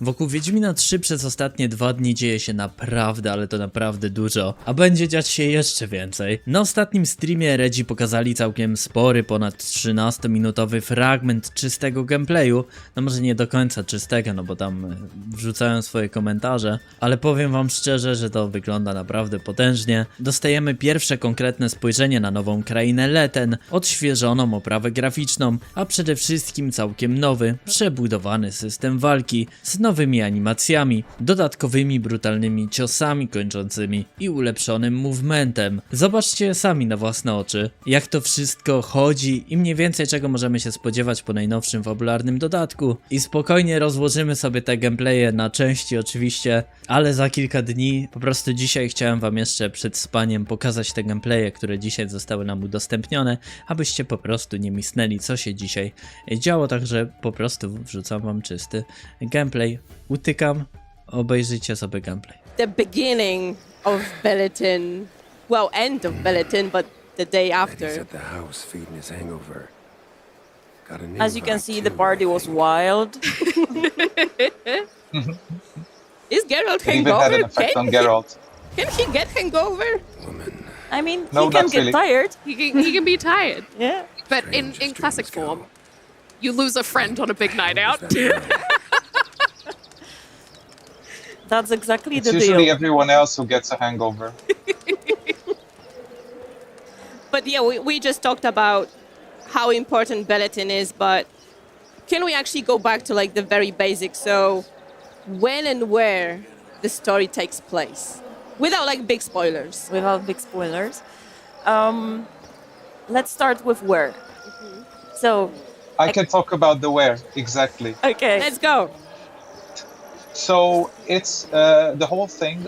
Wokół Wiedźmina 3 przez ostatnie 2 dni dzieje się naprawdę, ale to naprawdę dużo, a będzie dziać się jeszcze więcej. Na ostatnim streamie Redzi pokazali całkiem spory, ponad 13-minutowy fragment czystego gameplayu, no może nie do końca czystego, no bo tam wrzucają swoje komentarze, ale powiem wam szczerze, że to wygląda naprawdę potężnie. Dostajemy pierwsze konkretne spojrzenie na nową krainę Letten, odświeżoną oprawę graficzną, a przede wszystkim całkiem nowy, przebudowany system walki z nowymi animacjami, dodatkowymi brutalnymi ciosami kończącymi i ulepszonym movementem. Zobaczcie sami na własne oczy, jak to wszystko chodzi i mniej więcej czego możemy się spodziewać po najnowszym fabularnym dodatku. I spokojnie rozłożymy sobie te gameplaye na części oczywiście, ale za kilka dni. Po prostu dzisiaj chciałem wam jeszcze przed spaniem pokazać te gameplaye, które dzisiaj zostały nam udostępnione, abyście po prostu nie misnęli, co się dzisiaj działo, także po prostu wrzucam wam czysty gameplay. Utykam, obejrzyjcie sobie gameplay. The beginning of Letten, well, end of Letten, but the day He's after. at the house feeding his hangover. Got an As you can invite, see, the too, party I was think. wild. Is Geralt It even had an hangover? effect on Geralt. Can he get hangover? Woman. I mean, No, he can not get really. tired. He can be tired, Yeah. but Strange in as classic dreams form, go. you lose a friend on a big night out. Who's that girl? That's exactly It's the usually deal. everyone else who gets a hangover. But yeah, we just talked about how important Letten is, but can we actually go back to like the very basics? So when and where the story takes place? Without like big spoilers. Without big spoilers. Let's start with where. So, I can talk about the where, exactly. okay. Let's go. So it's the whole thing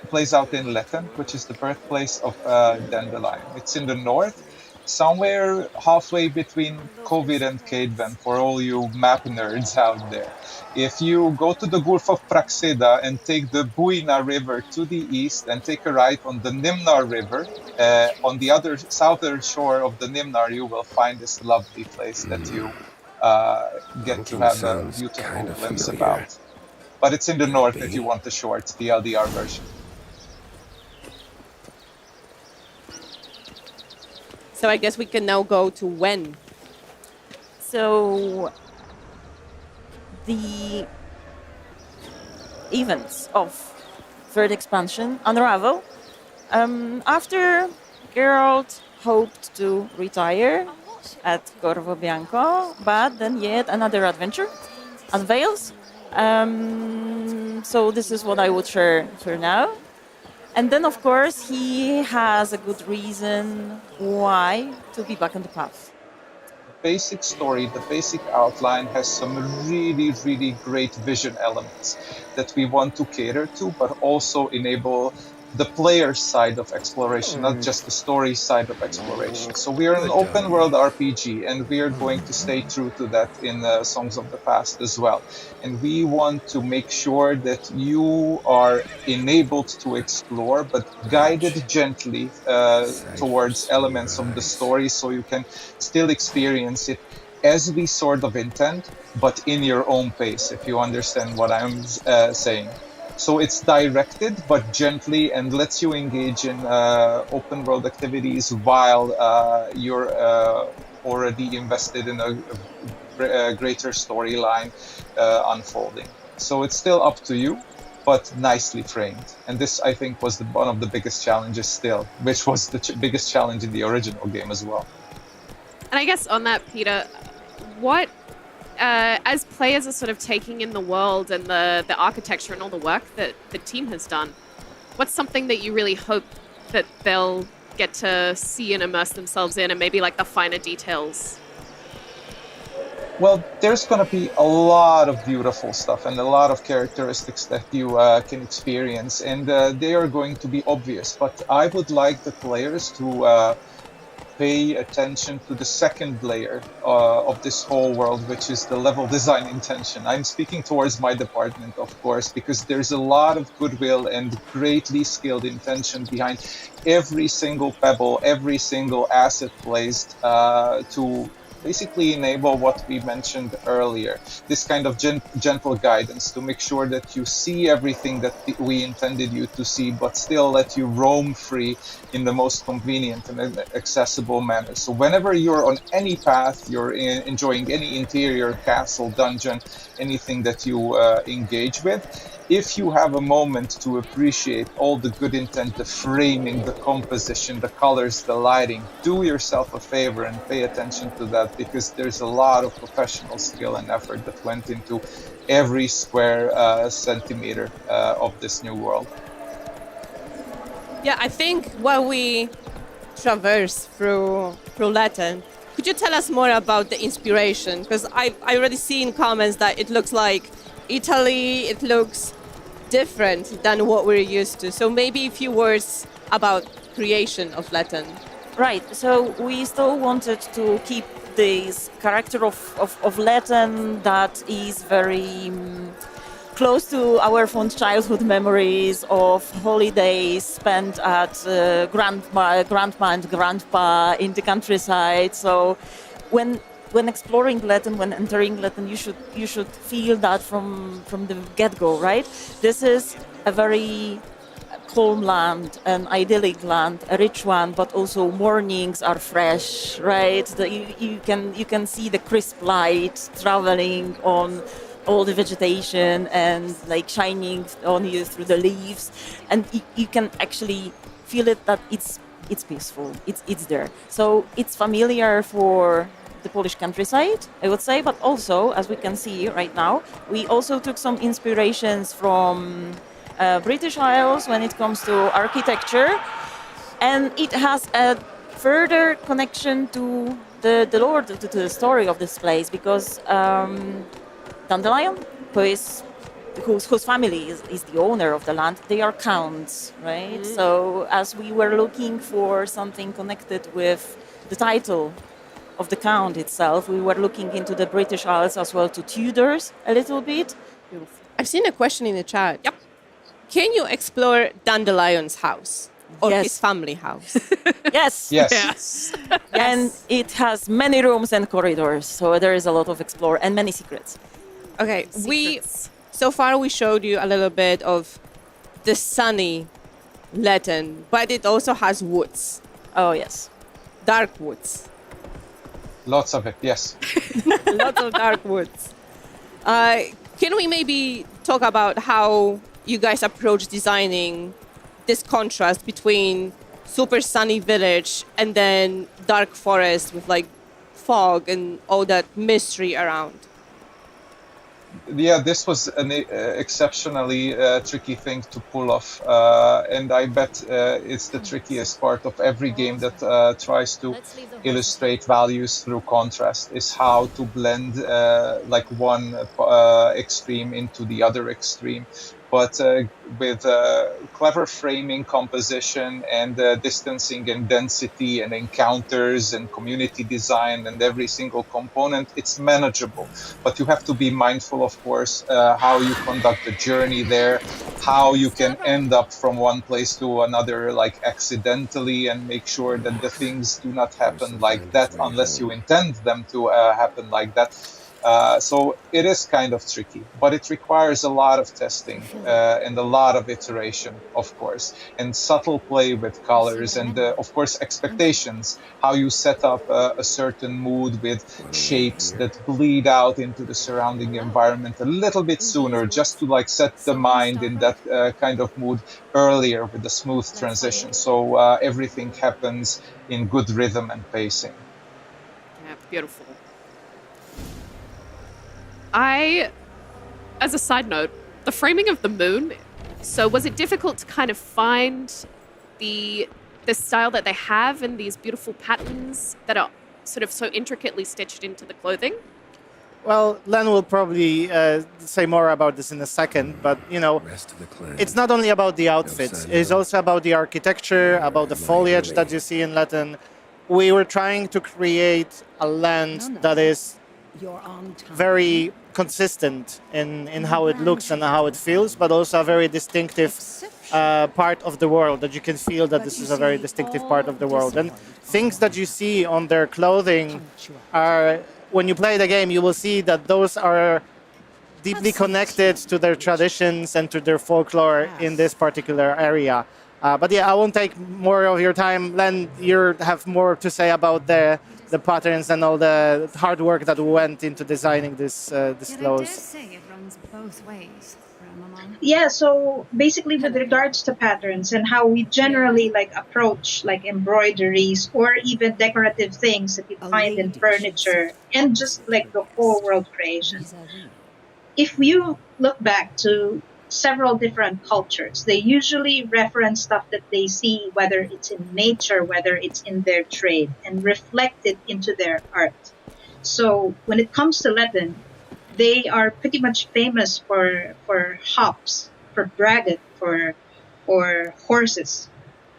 plays out in Letten, which is the birthplace of Dandelion. It's in the north, somewhere halfway between Covid and Cadeven, for all you map nerds out there. If you go to the Gulf of Praxida and take the Buina River to the east and take a right on the Nimnar River, on the other southern shore of the Nimnar, you will find this lovely place that you get to have a Sounds beautiful kinda glimpse familiar. about. But it's in the north if you want the short, the LDR version. So I guess we can now go to when. So, the events of third expansion unravel after Geralt hoped to retire at Corvo Bianco, but then yet another adventure unveils. So this is what I would share for now. And then, of course, he has a good reason why to be back on the path. Basic story, the basic outline has some really, really great vision elements that we want to cater to, but also enable the player side of exploration, not just the story side of exploration. So we are an open world RPG, and we are going to stay true to that in Songs of the Past as well. And we want to make sure that you are enabled to explore, but guided gently towards elements of the story, so you can still experience it as we sort of intend, but in your own pace, if you understand what I'm saying. So it's directed, but gently, and lets you engage in open world activities while you're already invested in a greater storyline unfolding. So it's still up to you, but nicely framed. And this, I think, was one of the biggest challenges still, which was the biggest challenge in the original game as well. And I guess on that, Peter, what as players are sort of taking in the world and the architecture and all the work that the team has done, what's something that you really hope that they'll get to see and immerse themselves in, and maybe like the finer details? Well, there's going to be a lot of beautiful stuff and a lot of characteristics that you can experience, and they are going to be obvious. But I would like the players to pay attention to the second layer of this whole world, which is the level design intention. I'm speaking towards my department, of course, because there's a lot of goodwill and greatly skilled intention behind every single pebble, every single asset placed to basically enable what we mentioned earlier, this kind of gentle guidance to make sure that you see everything that we intended you to see, but still let you roam free in the most convenient and accessible manner. So whenever you're on any path, you're enjoying any interior, castle, dungeon, anything that you engage with, if you have a moment to appreciate all the good intent, the framing, the composition, the colors, the lighting, do yourself a favor and pay attention to that, because there's a lot of professional skill and effort that went into every square centimeter of this new world. Yeah, I think while we traverse through Letten, could you tell us more about the inspiration? Because I already see in comments that it looks like Italy, it looks different than what we're used to. So maybe a few words about creation of Letten. Right. So we still wanted to keep this character of Letten that is very close to our fond childhood memories of holidays spent at grandma and grandpa in the countryside. So when exploring Letten, when entering Letten, you should feel that from the get-go, right? This is a very calm land, an idyllic land, a rich one, but also mornings are fresh, right? You can see the crisp light traveling on all the vegetation and like shining on you through the leaves, and you can actually feel it that it's peaceful, it's there. So it's familiar for the Polish countryside, I would say, but also, as we can see right now, we also took some inspirations from British Isles when it comes to architecture, and it has a further connection to the lore, to the story of this place, because Dandelion, whose family is the owner of the land, they are counts, right? Mm-hmm. So as we were looking for something connected with the title of the count itself, we were looking into the British Isles as well, to Tudors a little bit. I've seen a question in the chat. Yep. Can you explore Dandelion's house? Or Yes. his family house? Yes. Yes. Yes. And it has many rooms and corridors, so there is a lot of explore and many secrets. Okay, Secrets. so far we showed you a little bit of the sunny Letten, but it also has woods, Oh, yes. dark woods, Lots of it, yes. lots of dark woods. Can we maybe talk about how you guys approach designing this contrast between super sunny village and then dark forest with like fog and all that mystery around? Yeah, this was an exceptionally tricky thing to pull off, and I bet it's the trickiest part of every game that tries to illustrate values through contrast, is how to blend like one extreme into the other extreme. But with clever framing, composition, and distancing and density and encounters and community design and every single component, it's manageable. But you have to be mindful, of course, how you conduct the journey there, how you can end up from one place to another, like accidentally, and make sure that the things do not happen like that unless you intend them to happen like that. So it is kind of tricky, but it requires a lot of testing and a lot of iteration, of course, and subtle play with colors and, of course, expectations, how you set up a certain mood with shapes that bleed out into the surrounding environment a little bit sooner, just to like set the mind in that kind of mood earlier with a smooth transition. So everything happens in good rhythm and pacing. Yeah, beautiful. As a side note, the framing of the moon, so was it difficult to kind of find the style that they have and these beautiful patterns that are sort of so intricately stitched into the clothing? Well, Len will probably say more about this in a second, but, you know, it's not only about the outfits. It's also about the architecture, about the foliage that you see in Letten. We were trying to create a land that is very consistent in how it looks and how it feels, but also a very distinctive part of the world, that you can feel that this is a very distinctive part of the world. And things that you see on their clothing are, when you play the game, you will see that those are deeply connected to their traditions and to their folklore in this particular area. But yeah, I won't take more of your time. Len, you have more to say about the patterns and all the hard work that went into designing this clothes. Say it runs both ways. Yeah, so basically with regards to patterns and how we generally like approach like embroideries or even decorative things that you find in furniture and just like the whole world creation. If you look back to several different cultures, they usually reference stuff that they see, whether it's in nature, whether it's in their trade, and reflect it into their art. So when it comes to Letten, they are pretty much famous for hops, for braggot, for horses.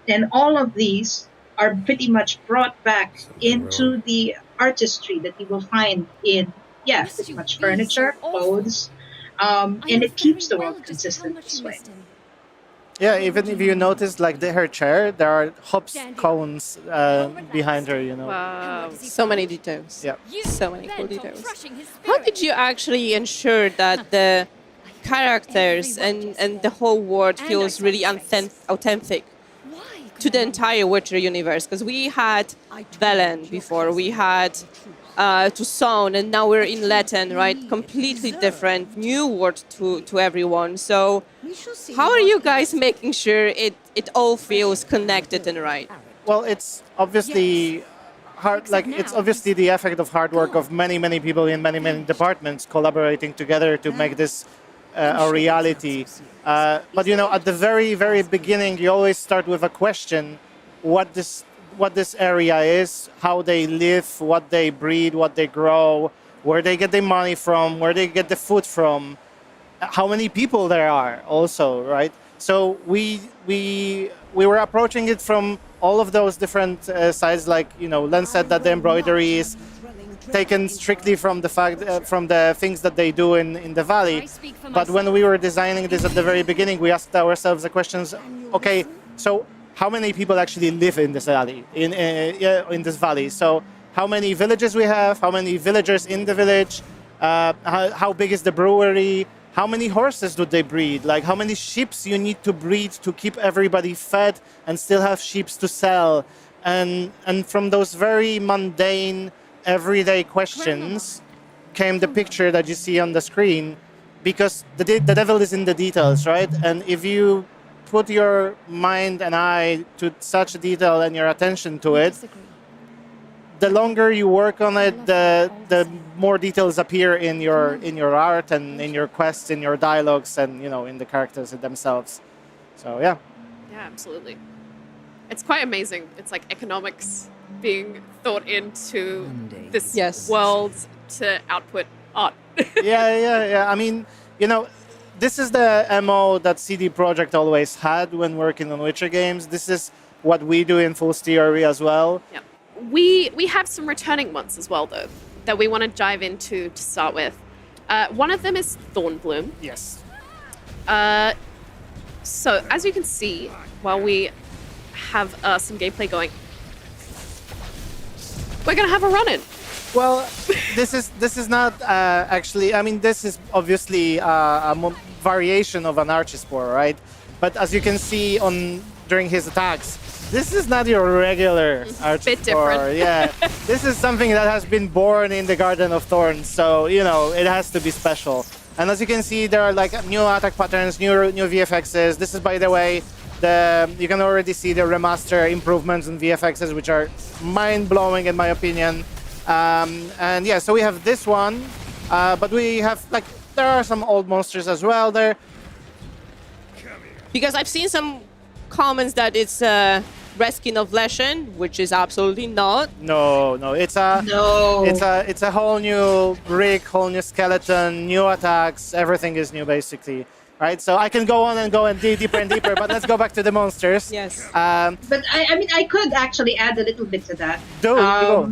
And all of these are pretty much brought back into the artistry that you will find in, pretty much furniture, clothes, and it keeps the world consistent this way. Yeah, even if you notice, like her chair, there are hops cones behind her, you know. Wow. So many details. Yeah. So many cool details. How did you actually ensure that the characters and the whole world feels really authentic to the entire Witcher universe? Because we had Velen before, we had Tucson, and now we're in Letten, right? Completely different, new world to everyone. So how are you guys making sure it all feels connected and right? Well, it's obviously hard. Like it's obviously the effect of hard work of many people in many departments collaborating together to make this a reality. But you know, at the very beginning, you always start with a question: what this area is, how they live, what they breed, what they grow, where they get their money from, where they get the food from, how many people there are also, right? So we were approaching it from all of those different sides. Like, you know, Len said that the embroidery is taken strictly from the fact from the things that they do in the valley. But when we were designing this at the very beginning, we asked ourselves the questions: okay, so how many people actually live in this valley? In this valley. So how many villages we have? How many villagers in the village? How big is the brewery? How many horses do they breed? Like how many sheep you need to breed to keep everybody fed and still have sheep to sell? And from those very mundane, everyday questions came the picture that you see on the screen, because the devil is in the details, right? And if you put your mind and eye to such detail and your attention to it, the longer you work on it, the more details appear in your art and in your quests, in your dialogues, and you know, in the characters themselves. So yeah. Yeah, absolutely. It's quite amazing. It's like economics being thought into this world to output art. yeah. I mean, you know, this is the MO that CD Projekt always had when working on Witcher games. This is what we do in Full Theory as well. Yeah. We have some returning ones as well, though, that we want to dive into to start with. One of them is Thornbloom. Yes. So, as you can see, while we have some gameplay going, we're going to have a run-in. Well, this is not actually. I mean, this is obviously a variation of an Archispore, right? But as you can see during his attacks, this is not your regular Archispore. Bit different. Yeah, this is something that has been born in the Garden of Thorns, so you know it has to be special. And as you can see, there are like new attack patterns, new VFXs. This is, by the way, you can already see the remaster improvements in VFXs, which are mind-blowing in my opinion. And yeah, so we have this one, but we have there are some old monsters as well there. Because I've seen some comments that it's a reskin of Letten, which is absolutely not. No, it's a whole new brick, whole new skeleton, new attacks. Everything is new basically, right? So I can go on and deeper and deeper, but let's go back to the monsters. Yes. But I mean, I could actually add a little bit to that. Go.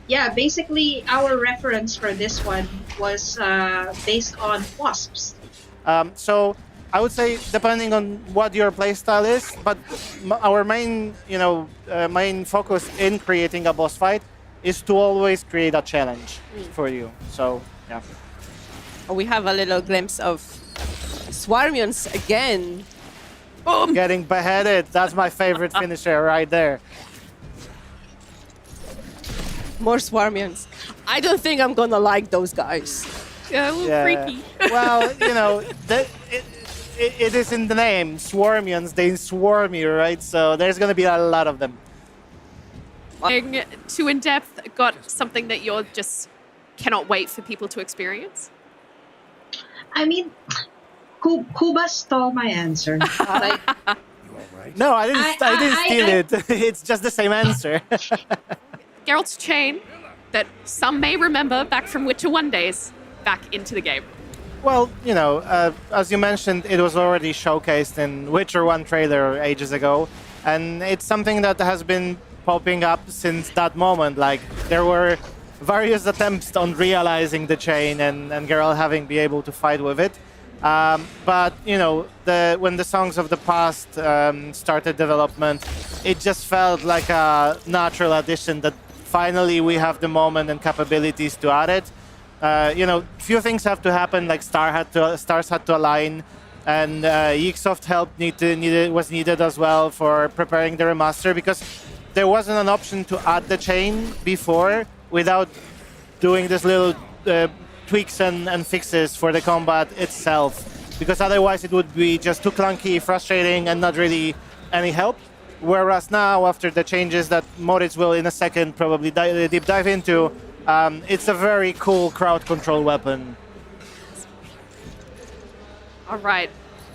Yeah, basically our reference for this one was based on wasps. So I would say depending on what your playstyle is, but our main, main focus in creating a boss fight is to always create a challenge for you. So, yeah. We have a little glimpse of Swarmions again. Boom! Getting beheaded, that's my favorite finisher right there. More Swarmions. I don't think I'm gonna like those guys. Yeah, a little freaky. Well, it is in the name, Swarmions, they swarm you, right? So there's gonna be a lot of them. Too in depth, got something that you're just cannot wait for people to experience? I mean, Kuba stole my answer. Like, No, I didn't steal it. It's just the same answer. Geralt's chain that some may remember back from Witcher 1 days back into the game. Well, as you mentioned, it was already showcased in Witcher 1 trailer ages ago, and it's something that has been popping up since that moment. Like, there were various attempts on realizing the chain and Geralt having been able to fight with it. But, when the Songs of the Past started development, it just felt like a natural addition that finally we have the moment and capabilities to add it. Few things have to happen, like stars had to align, and Ubisoft help was needed as well for preparing the remaster, because there wasn't an option to add the chain before without doing this little tweaks and fixes for the combat itself, because otherwise it would be just too clunky, frustrating, and not really any help. Whereas now, after the changes that Moritz will in a second probably deep dive into, it's a very cool crowd control weapon. All right.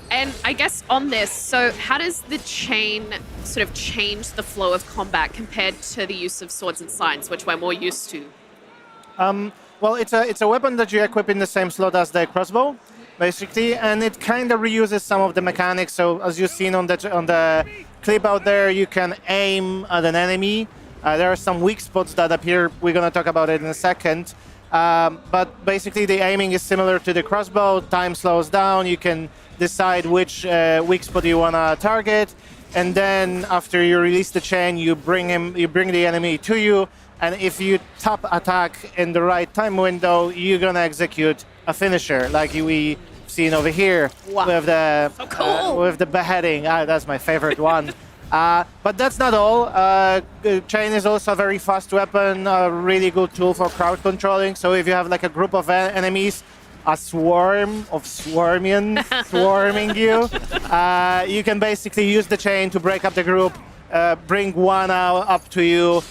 And I guess on this, so how does the chain sort of change the flow of combat compared to the use of swords and signs, which we're more used to? Well, it's a weapon that you equip in the same slot as the crossbow, basically, and it kind of reuses some of the mechanics. So as you've seen on the clip out there, you can aim at an enemy. There are some weak spots that appear. We're going to talk about it in a second. But basically, the aiming is similar to the crossbow. Time slows down. You can decide which weak spot you want to target, and then after you release the chain, you bring the enemy to you. And if you tap attack in the right time window, you're gonna execute a finisher, like we've seen over here. Wow. With the So cool. with the beheading. That's my favorite one. But that's not all. Chain is also a very fast weapon, a really good tool for crowd controlling. So if you have like a group of enemies, a swarm of Swarmians swarming you, you can basically use the chain to break up the group, bring one up to you,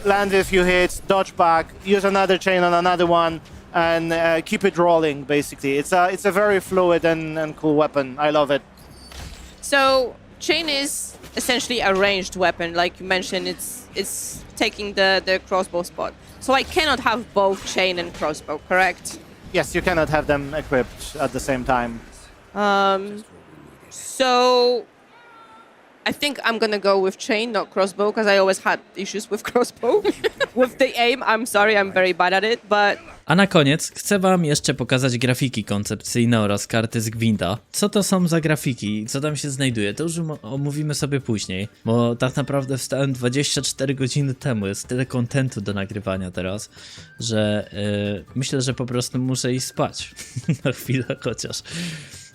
land a few hits, dodge back, use another chain on another one, and keep it rolling, basically. It's a very fluid and cool weapon. I love it. So chain is essentially a ranged weapon, like you mentioned. It's taking the crossbow spot. So I cannot have both chain and crossbow, correct? Yes, you cannot have them equipped at the same time. So I think I'm gonna go with chain, not crossbow, because I always had issues with crossbow. With the aim, I'm sorry, I'm very bad at it, but... A na koniec chcę wam jeszcze pokazać grafiki koncepcyjne oraz karty z Gwinta. Co to są za grafiki i co tam się znajduje, to już omówimy sobie później, bo tak naprawdę wstałem 24 godziny temu, jest tyle kontentu do nagrywania teraz, że myślę, że po prostu muszę iść spać na chwilę chociaż.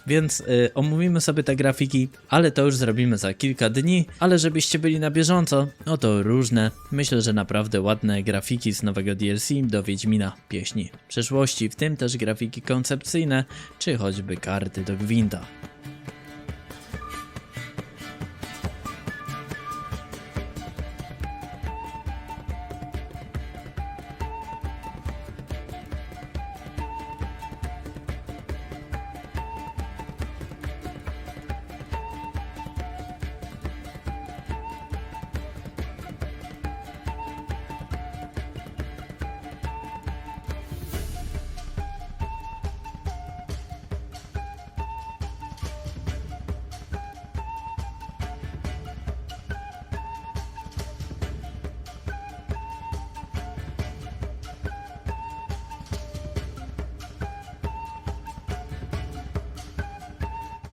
Więc omówimy sobie te grafiki, ale to już zrobimy za kilka dni, ale żebyście byli na bieżąco, no to różne, myślę, że naprawdę ładne grafiki z nowego DLC do Wiedźmina Pieśni Przeszłości, w tym też grafiki koncepcyjne, czy choćby karty do Gwinta.